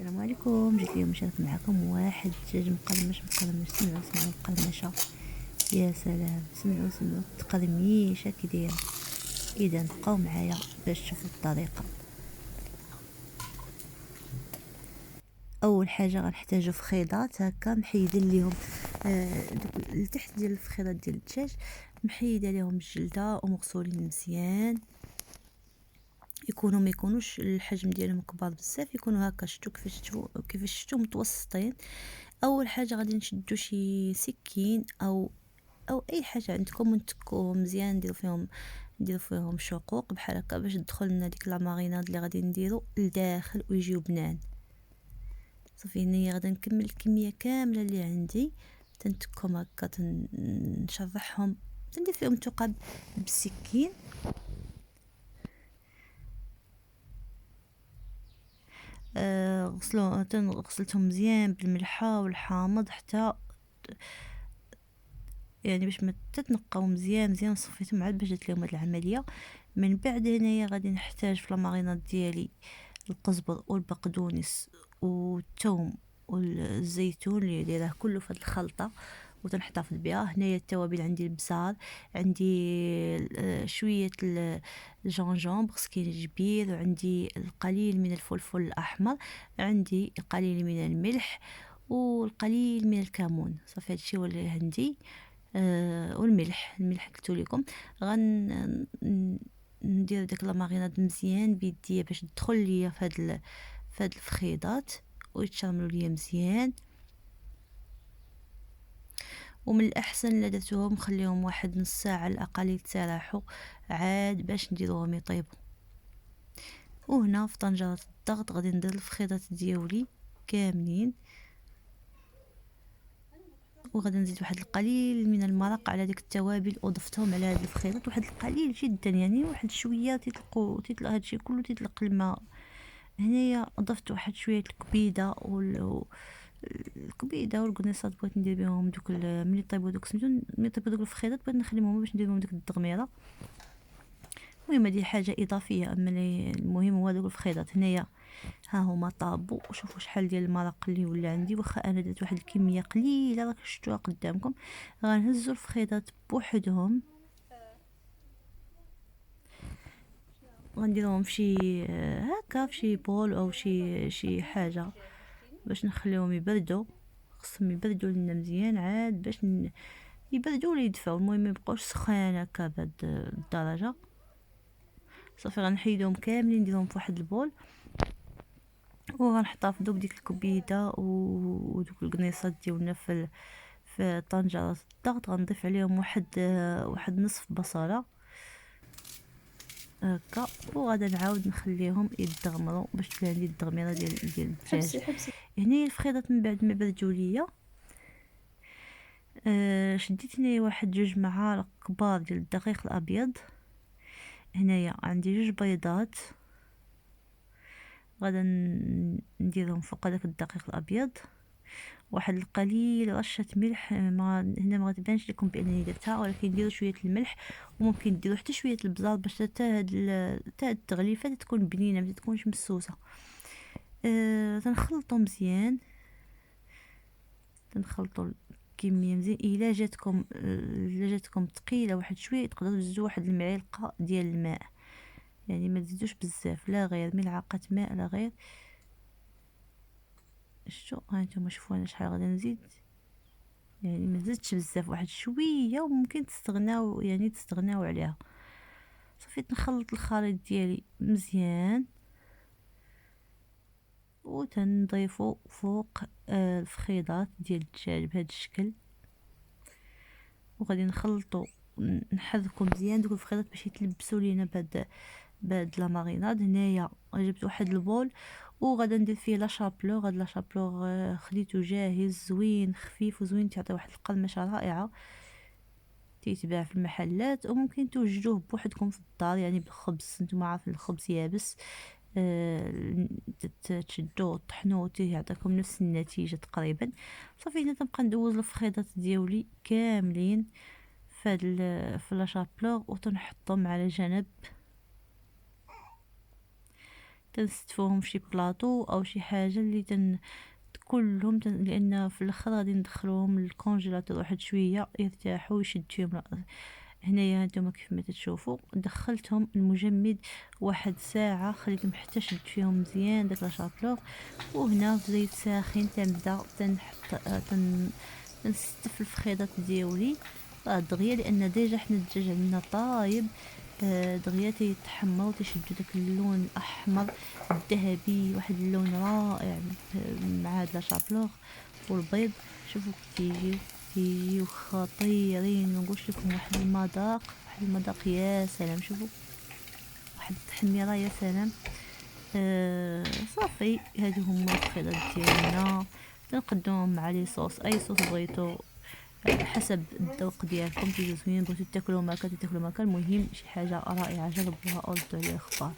السلام عليكم. جيت اليوم نشارك معكم واحد الدجاج مقرمش. سمعوا القرمشه، يا سلام. سمعوا التقرميشه كي دايره. اذا بقاو معايا باش تشوفوا الطريقه. اول حاجه غنحتاجو فخيضات هكا محيدين ليهم دوك التحت ديال الفخيضات ديال الدجاج، محيده ليهم الجلده ومغسولين مزيان. يكونوا ما يكونوش الحجم ديالهم كبار بزاف، يكونوا هكا شفتوا كيفاش شفتوا متوسطين. اول حاجه غادي نشدو شي سكين او اي حاجه عندكم ونتكوهم مزيان، نديرو فيهم شقوق بحال هكا باش تدخل لنا ديك لا ماريناد اللي غادي نديرو لداخل ويجيو بنان. صافي هنايا غادي نكمل الكميه كامله اللي عندي، تنتكهم هكا، نشرحهم، ندير فيهم ثقب بالسكين. غسلتهم مزيان بالملحه والحامض حتى يعني باش ما تتنقاو مزيان صفيتهم عاد باش درت لهم هاد العمليه. من بعد هنايا غادي نحتاج في الماريناد ديالي القزبر والبقدونس والثوم والزيتون اللي دايره كله في هاد الخلطه وتنحتفظ بها. هنايا التوابل عندي البزار، عندي شويه الجونجومبر سكينجبير، وعندي القليل من الفلفل الاحمر، عندي القليل من الملح والقليل من الكمون. صافي هادشي هو اللي عندي. الملح قلت لكم. ندير داك لا ماريناد مزيان بيديا باش تدخل ليا في هاد الفخيضات ويتشرملوا ليا مزيان. ومن الاحسن الا درتوهم خليهم واحد نص ساعه على الاقل يتسرحوا عاد باش نديروهم يطيبوا. وهنا في طنجره الضغط غادي ندير الفخيضات ديالي كاملين، وغادي نزيد واحد القليل من المرق على ديك التوابل وضفتهم على هاد الفخيرات، واحد القليل جدا يعني واحد شويه تيطلقوا هادشي كله تيطلق الماء. هنايا ضفت واحد شويه الكبيده الكبيده والقنيصات، بغيت ندير بهم دوك ملي طيبوا دوك سميتو ملي طيبوا دوك الفخيرات بغيت نخليهم باش ندير بهم ديك الدغميره. المهم هذه حاجه اضافيه، اما المهم هو دوك الفخيضات. هنايا ها هما طابوا، وشوفوا شحال ديال المرق اللي ولا عندي. واخا انا درت واحد الكميه قليله راك شفتوها قدامكم. غنهزوا الفخيضات بوحدهم، غنديرهم في شي هكا في شي بول او شي حاجه باش نخليهم يبردوا. خصهم يبردوا لنا مزيان عاد باش يبردوا ولا يدفعوا، المهم ما يبقاوش سخان هكا بهاد الدرجه. صافي غنحيدهم كاملين نديرهم في واحد البول، وغنحتفظوا بديك الكبيده ودوك القنيصات ديالنا في طنجره الضغط. غنضيف عليهم واحد نصف بصله هكا، وغادا نعاود نخليهم يدغمروا باش تولي عندي الدغميره ديال الدجاج. هنا الفخيضات من بعد ما بردوا ليا شديت هنايا واحد 2 معالق كبار ديال الدقيق الابيض. هنايا عندي 2 بيضات غادا نديرهم فوق هذاك الدقيق الابيض. واحد القليل رشه ملح، هنا ما غتبانش لكم بانني درتها، ولكن ديروا شويه الملح، وممكن ديروا حتى شويه البزار باش حتى هاد التغليفه تكون بنينه ما تكونش مسوسه. تنخلطوا مزيان، تنخلطوا الكميه مزيان. الا جاتكم ثقيله واحد شويه تقدروا تزيدوا واحد المعلقه ديال الماء، يعني ما تزيدوش بزاف، لا غير ملعقه ماء لا غير. شتو هانتوما شوفوا انا شحال غادي نزيد، يعني ما زدتش بزاف، واحد شويه وممكن تستغناو عليها. صافي نخلط الخليط ديالي مزيان وتنضيفو فوق الفخيضات ديال الدجاج بهذا الشكل، وغادي نخلطو نحركو مزيان دوك الفخيضات باش يتلبسوا لينا بهاد لا ماريناد. هنايا جبت واحد البول وغادا ندير فيه لا شابلور. هاد لا شابلور خديته جاهز زوين خفيف وزوين، تعطي واحد القرمشه رائعه، تيتباع في المحلات وممكن توجدوه بوحدكم في الدار يعني بالخبز. نتوما عارفين الخبز يابس، تشدوه طحنوه يعطيكم نفس النتيجه تقريبا. صافي هنا تنبقى ندوز الفخيضات ديالي كاملين في لا شابلور وتنحطهم على جنب. تنستفوهم فشي بلاطو او شي حاجه اللي كلهم لان في الاخر غادي ندخلوهم للكونجيلاتور واحد شويه يرتاحوا ويشد فيهم. هنايا هانتوما كيف ما تشوفوا دخلتهم المجمد واحد ساعه، خليتهم حتى شد فيهم مزيان داك لاشابلوغ. وهنا في زيت ساخن تنبدا تنحط نستف الفخيضات ديالي دغيا، لان ديجا حنا الدجاج عندنا طايب دغيا تيتحمر وتيشدو داك اللون الاحمر الذهبي، واحد اللون رائع مع هاد لاشابلوغ والبيض. شوفوا كيجيو خطيرين، منقولش لكم واحد المذاق يا سلام. شوفوا واحد التحميره يا سلام. صافي هادو هما الفخيضات ديالنا، تنقدوهم مع لي صوص، اي صوص بغيتو حسب الذوق ديالكم. تيجيو زوينين، بغيتو تاكلو ماكا تاكلو ماكا، المهم شي حاجه رائعه جربوها او ردوا عليا اخبار.